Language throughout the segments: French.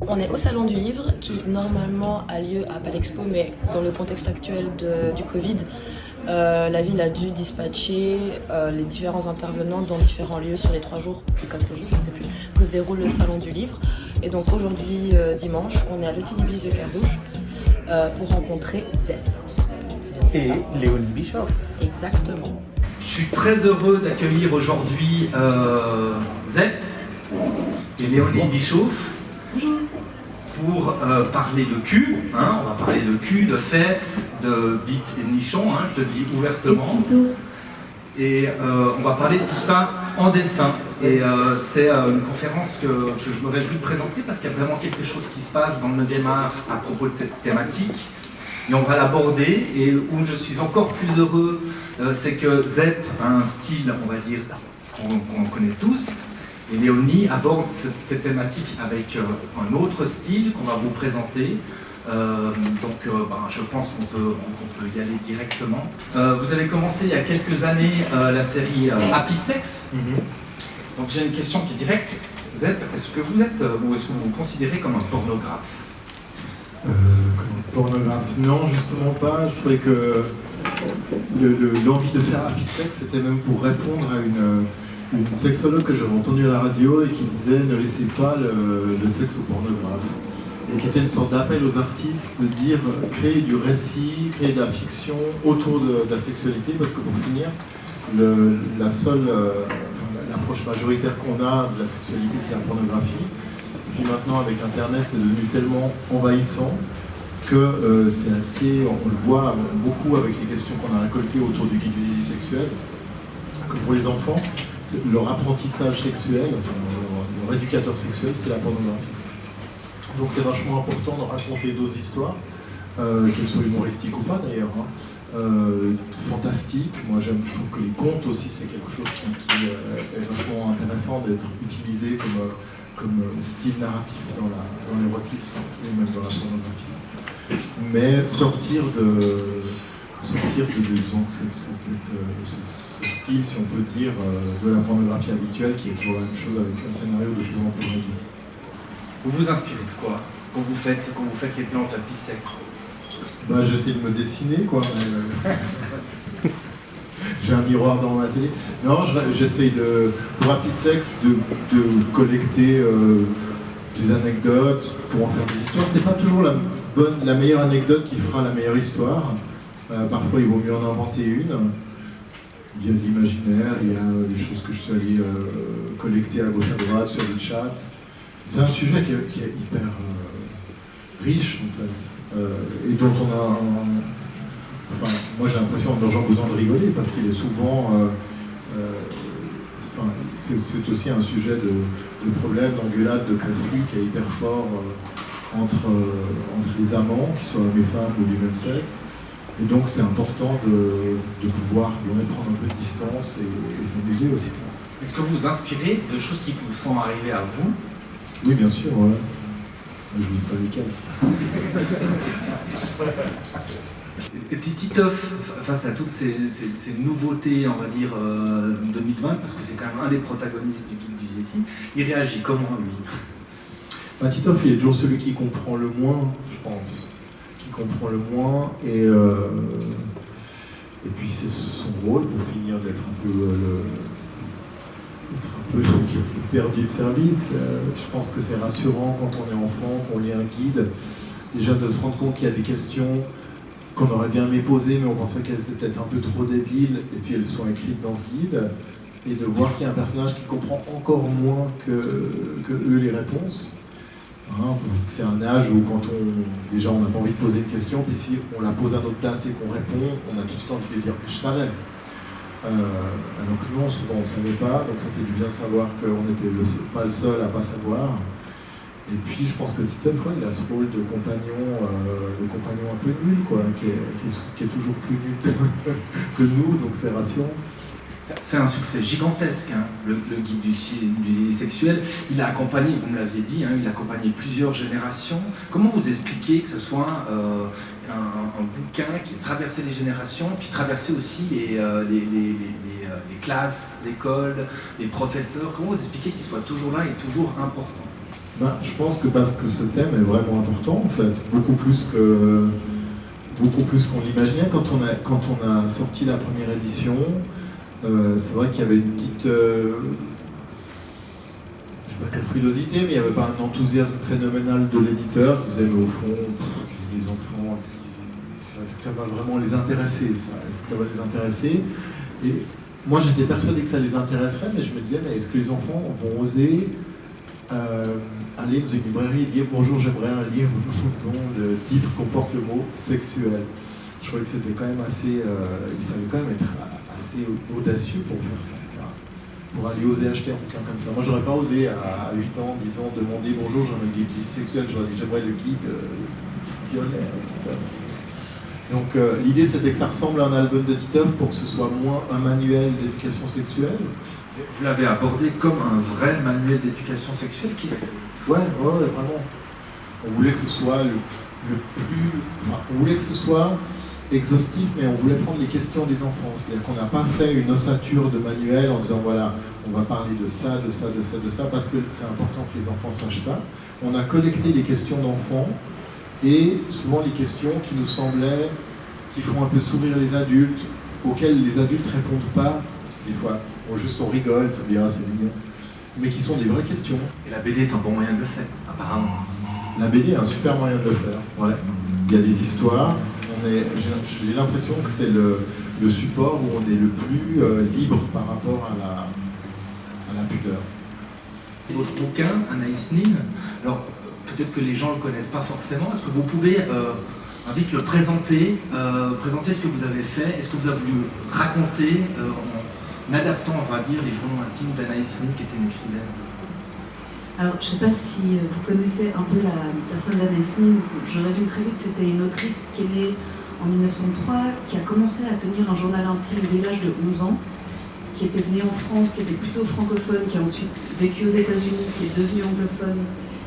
On est au Salon du Livre qui normalement a lieu à Palexpo, mais dans le contexte actuel du Covid, la ville a dû dispatcher les différents intervenants dans différents lieux sur les 3 jours, ou 4 jours, je ne sais plus, que se déroule le Salon du Livre. Et donc aujourd'hui, dimanche, on est à l'Hôtel de Carouge pour rencontrer Zep. Et Léonie Bischoff. Exactement. Je suis très heureux d'accueillir aujourd'hui Zep et Léonie Bischoff pour parler de cul. Hein, on va parler de cul, de fesses, de bites et de nichons, hein, je le dis ouvertement. Et on va parler de tout ça en dessin. Et c'est une conférence que je me réjouis de présenter parce qu'il y a vraiment quelque chose qui se passe dans le 9e art à propos de cette thématique. Et on va l'aborder, et où je suis encore plus heureux, c'est que Zep a un style, on va dire, qu'on connaît tous, et Léonie aborde cette thématique avec un autre style qu'on va vous présenter. Je pense qu'on peut y aller directement. Vous avez commencé il y a quelques années la série Happy Sex. Donc j'ai une question qui est directe. Zep, est-ce que vous êtes, ou est-ce que vous vous considérez comme un pornographe? Comme pornographe, non, justement pas. Je trouvais que l'envie de faire Happy Sex, c'était même pour répondre à une sexologue que j'avais entendue à la radio et qui disait ne laissez pas le sexe aux pornographes. Et qui était une sorte d'appel aux artistes de dire créer du récit, créer de la fiction autour de la sexualité, parce que pour finir, l'approche majoritaire qu'on a de la sexualité, c'est la pornographie. Et puis maintenant, avec Internet, c'est devenu tellement envahissant que c'est assez, on le voit beaucoup avec les questions qu'on a récoltées autour du guide du désir sexuel, que pour les enfants, leur apprentissage sexuel, leur éducateur sexuel, c'est la pornographie. Donc c'est vachement important de raconter d'autres histoires, qu'elles soient humoristiques ou pas d'ailleurs, fantastiques. Moi je trouve que les contes aussi c'est quelque chose qui est vachement intéressant d'être utilisé comme style narratif dans l'érotisme et même dans la pornographie. Mais sortir de disons, ce style, si on peut dire, de la pornographie habituelle qui est toujours la même chose avec un scénario de plus en plus réduit. Vous vous inspirez de quoi quand vous faites les planches à Happy Sex? J'essaie de me dessiner, quoi. J'ai un miroir dans ma télé. Non, j'essaie pour Happy Sex de collecter des anecdotes pour en faire des histoires. C'est pas toujours la meilleure anecdote qui fera la meilleure histoire. Parfois, il vaut mieux en inventer une. Il y a de l'imaginaire, il y a des choses que je suis allé collecter à gauche à droite sur le chat. C'est un sujet qui est hyper riche en fait, et dont on a, moi j'ai l'impression qu'on a toujours besoin de rigoler parce qu'il est souvent, c'est aussi un sujet de problème, d'engueulade, de conflit qui est hyper fort entre les amants, qu'ils soient hommes et femmes ou du même sexe. Et donc c'est important de pouvoir prendre un peu de distance et s'amuser aussi de ça. Est-ce que vous vous inspirez de choses qui vous sont arrivées à vous? Oui, bien sûr, ouais. Je vous dis pas lesquels. Titoff, face à toutes ces nouveautés, on va dire, 2020, parce que c'est quand même un des protagonistes du guide du Zessi, il réagit comment, lui? Titoff, il est toujours celui qui comprend le moins, je pense. Qui comprend le moins, et puis c'est son rôle, pour finir, d'être un peu perdu de service. Je pense que c'est rassurant quand on est enfant, qu'on lit un guide, déjà de se rendre compte qu'il y a des questions qu'on aurait bien aimé poser, mais on pensait qu'elles étaient peut-être un peu trop débiles, et puis elles sont écrites dans ce guide, et de voir qu'il y a un personnage qui comprend encore moins que eux les réponses. Parce que c'est un âge où quand on n'a pas envie de poser une question, puis si on la pose à notre place et qu'on répond, on a tout de suite envie de dire que je savais. Alors que non, souvent on ne savait pas, donc ça fait du bien de savoir qu'on n'était pas le seul à ne pas savoir. Et puis je pense que Titoff, il a ce rôle de compagnon un peu nul, quoi, qui est toujours plus nul que nous, donc c'est rassurant. C'est un succès gigantesque, hein, le guide du désir sexuel. Il a accompagné, vous me l'aviez dit, hein, il a accompagné plusieurs générations. Comment vous expliquez que ce soit un bouquin qui a traversé les générations, puis traversé aussi les classes, l'école, les professeurs? Comment vous expliquez qu'il soit toujours là et toujours important? Je pense que parce que ce thème est vraiment important, en fait, beaucoup plus qu'on l'imaginait. Quand on a sorti la première édition, c'est vrai qu'il y avait une petite, je ne vais pas dire frilosité, mais il n'y avait pas un enthousiasme phénoménal de l'éditeur qui disait mais au fond, les enfants, est-ce que ça va vraiment les intéresser, est-ce que ça va les intéresser? Et moi j'étais persuadé que ça les intéresserait, mais je me disais mais est-ce que les enfants vont oser aller dans une librairie et dire bonjour, j'aimerais un livre dont le titre comporte le mot sexuel. Je trouvais que c'était quand même assez, il fallait quand même être assez audacieux pour faire ça, pour aller oser acheter un bouquin comme ça. Moi j'aurais pas osé à 8 ans, 10 ans demander bonjour, j'aimerais le guide du sexuel, j'aurais dit j'aimerais le guide violet, etc. Donc l'idée c'était que ça ressemble à un album de Titeuf pour que ce soit moins un manuel d'éducation sexuelle. Vous l'avez abordé comme un vrai manuel d'éducation sexuelle qui... Ouais, vraiment. On voulait que ce soit le plus... Enfin, on voulait que ce soit exhaustif, mais on voulait prendre les questions des enfants. C'est-à-dire qu'on n'a pas fait une ossature de manuel en disant voilà, on va parler de ça, de ça, de ça, de ça, parce que c'est important que les enfants sachent ça. On a collecté les questions d'enfants, et souvent les questions qui nous semblaient, qui font un peu sourire les adultes, auxquelles les adultes ne répondent pas, des fois. On rigole, tout bien, c'est mignon. Mais qui sont des vraies questions. Et la BD est un bon moyen de le faire, apparemment. La BD est un super moyen de le faire, ouais. Il y a des histoires. J'ai l'impression que c'est le support où on est le plus libre par rapport à la pudeur. Votre bouquin, Anaïs Nin, alors peut-être que les gens ne le connaissent pas forcément. Est-ce que vous pouvez vite le présenter, présenter ce que vous avez fait? Est-ce que vous avez voulu raconter en adaptant, on va dire, les journaux intimes d'Anaïs Nin, qui était une écrivaine? Alors, je ne sais pas si vous connaissez un peu la personne d'Anaïs Nin. Je résume très vite, c'était une autrice qui est née en 1903, qui a commencé à tenir un journal intime dès l'âge de 11 ans, qui était née en France, qui était plutôt francophone, qui a ensuite vécu aux États-Unis, qui est devenue anglophone,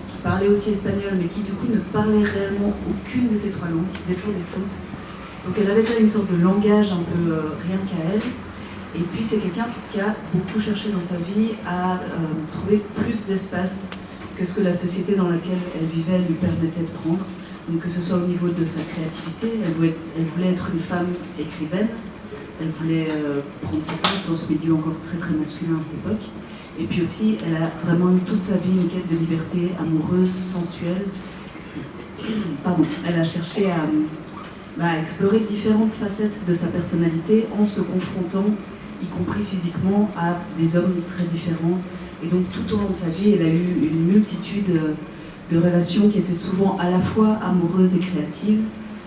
qui parlait aussi espagnol, mais qui du coup ne parlait réellement aucune de ces trois langues, qui faisait toujours des fautes. Donc elle avait déjà une sorte de langage un peu rien qu'à elle. Et puis c'est quelqu'un qui a beaucoup cherché dans sa vie à trouver plus d'espace que ce que la société dans laquelle elle vivait lui permettait de prendre. Donc que ce soit au niveau de sa créativité, elle voulait être une femme écrivaine, elle voulait prendre sa place dans ce milieu encore très très masculin à cette époque. Et puis aussi, elle a vraiment eu toute sa vie une quête de liberté amoureuse, sensuelle. Pardon, elle a cherché à explorer différentes facettes de sa personnalité en se confrontant, y compris physiquement, à des hommes très différents. Et donc tout au long de sa vie, elle a eu une multitude de relations qui étaient souvent à la fois amoureuses et créatives,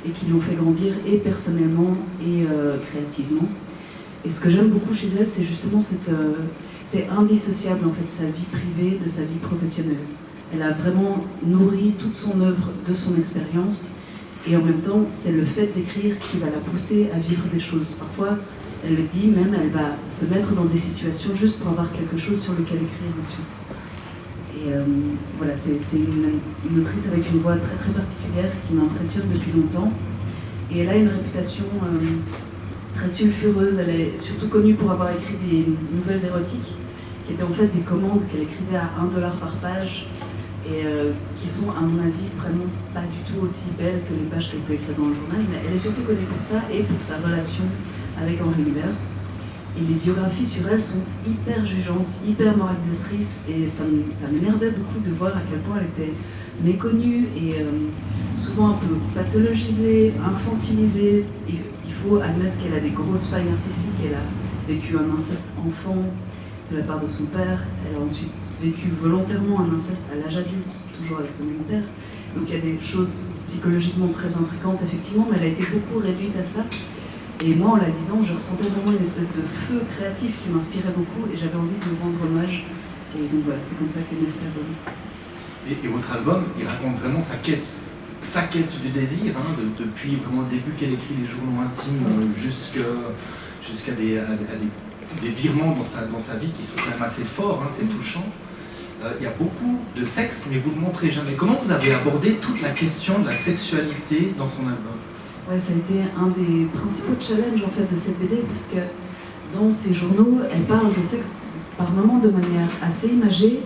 et qui l'ont fait grandir et personnellement et créativement. Et ce que j'aime beaucoup chez elle, c'est justement c'est indissociable en fait sa vie privée de sa vie professionnelle. Elle a vraiment nourri toute son œuvre de son expérience, et en même temps, c'est le fait d'écrire qui va la pousser à vivre des choses. Parfois, elle le dit même, elle va se mettre dans des situations juste pour avoir quelque chose sur lequel écrire ensuite. Et voilà, c'est une autrice avec une voix très très particulière qui m'impressionne depuis longtemps. Et elle a une réputation très sulfureuse. Elle est surtout connue pour avoir écrit des nouvelles érotiques, qui étaient en fait des commandes qu'elle écrivait à $1 par page, et qui sont, à mon avis, vraiment pas du tout aussi belles que les pages qu'elle peut écrire dans le journal. Mais elle est surtout connue pour ça et pour sa relation avec Henri Miller. Et les biographies sur elle sont hyper jugeantes, hyper moralisatrices, et ça m'énervait beaucoup de voir à quel point elle était méconnue et souvent un peu pathologisée, infantilisée. Et il faut admettre qu'elle a des grosses failles artistiques. Elle a vécu un inceste enfant de la part de son père, elle a ensuite vécu volontairement un inceste à l'âge adulte, toujours avec son même père. Donc il y a des choses psychologiquement très intrigantes, effectivement, mais elle a été beaucoup réduite à ça. Et moi, en la lisant, je ressentais vraiment une espèce de feu créatif qui m'inspirait beaucoup, et j'avais envie de lui rendre hommage. Et donc voilà, c'est comme ça qu'est né cet album. Et votre album, il raconte vraiment sa quête du désir, hein, depuis vraiment le début qu'elle écrit les journaux intimes jusqu'à des des virements dans sa vie qui sont quand même assez forts, hein, c'est touchant. Il y a beaucoup de sexe, mais vous ne le montrez jamais. Comment vous avez abordé toute la question de la sexualité dans son album? Ouais, ça a été un des principaux challenges en fait de cette BD, parce que dans ses journaux, elle parle de sexe par moments de manière assez imagée,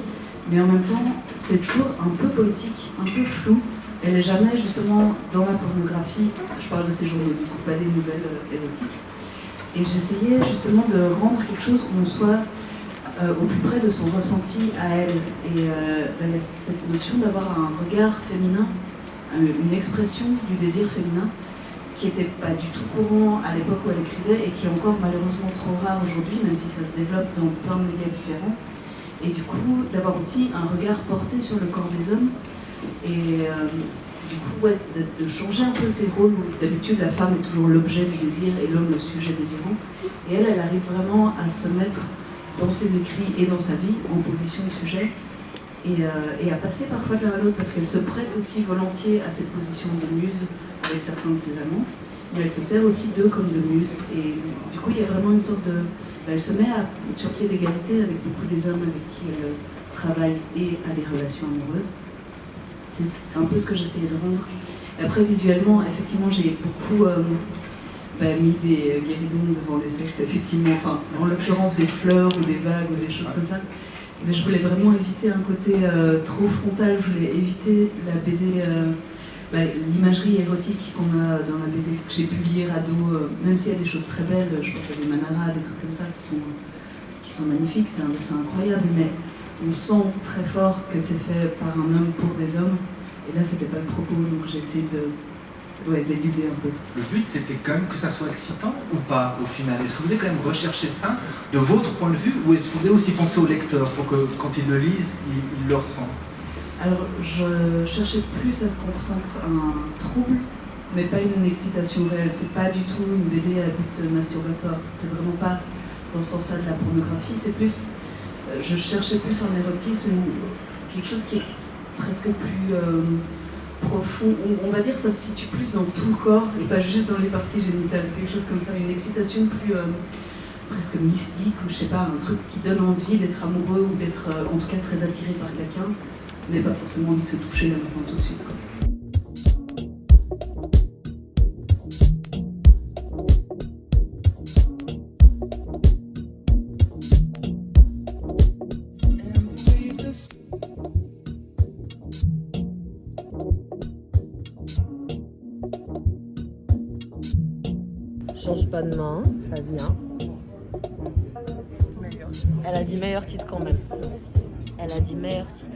mais en même temps, c'est toujours un peu poétique, un peu flou. Elle n'est jamais justement dans la pornographie. Je parle de ses journaux, du coup, pas des nouvelles érotiques. Et j'essayais justement de rendre quelque chose où on soit au plus près de son ressenti à elle. Et il y a cette notion d'avoir un regard féminin, une expression du désir féminin, qui n'était pas du tout courant à l'époque où elle écrivait et qui est encore malheureusement trop rare aujourd'hui, même si ça se développe dans plein de médias différents. Et du coup, d'avoir aussi un regard porté sur le corps des hommes. Et du coup, ouais, de changer un peu ces rôles où d'habitude la femme est toujours l'objet du désir et l'homme le sujet désirant. Et elle arrive vraiment à se mettre dans ses écrits et dans sa vie en position de sujet et à passer parfois de l'un à l'autre parce qu'elle se prête aussi volontiers à cette position de muse avec certains de ses amants, mais elle se sert aussi d'eux comme de muse. Et du coup, il y a vraiment une sorte de... Elle se met sur pied d'égalité avec beaucoup des hommes avec qui elle travaille et a des relations amoureuses. C'est un peu ce que j'essayais de rendre. Après, visuellement, effectivement, j'ai beaucoup mis des guéridons devant les sexes, effectivement. Enfin, en l'occurrence, des fleurs ou des vagues ou des choses comme ça. Mais je voulais vraiment éviter un côté trop frontal. Je voulais éviter la BD, l'imagerie érotique qu'on a dans la BD que j'ai pu lire ado, même s'il y a des choses très belles. Je pense à des Manara, des trucs comme ça qui sont magnifiques. C'est un dessin incroyable, mais on sent très fort que c'est fait par un homme pour des hommes. Et là, c'était pas le propos, donc j'ai essayé d'éluder un peu. Le but, c'était quand même que ça soit excitant ou pas, au final? Est-ce que vous avez quand même recherché ça de votre point de vue, ou est-ce que vous avez aussi pensé au lecteur pour que, quand ils le lisent, ils le ressentent? Alors, je cherchais plus à ce qu'on ressente un trouble, mais pas une excitation réelle. C'est pas du tout une BD à but masturbatoire. C'est vraiment pas dans ce sens-là de la pornographie. C'est plus... je cherchais plus un érotisme ou quelque chose qui est presque plus profond. On va dire que ça se situe plus dans tout le corps et pas juste dans les parties génitales. Quelque chose comme ça, une excitation plus presque mystique ou je sais pas, un truc qui donne envie d'être amoureux ou d'être en tout cas très attiré par quelqu'un, mais pas forcément envie de se toucher là maintenant tout de suite, quoi. Change pas de main, ça vient. Elle a dit meilleur titre quand même. Elle a dit meilleur titre.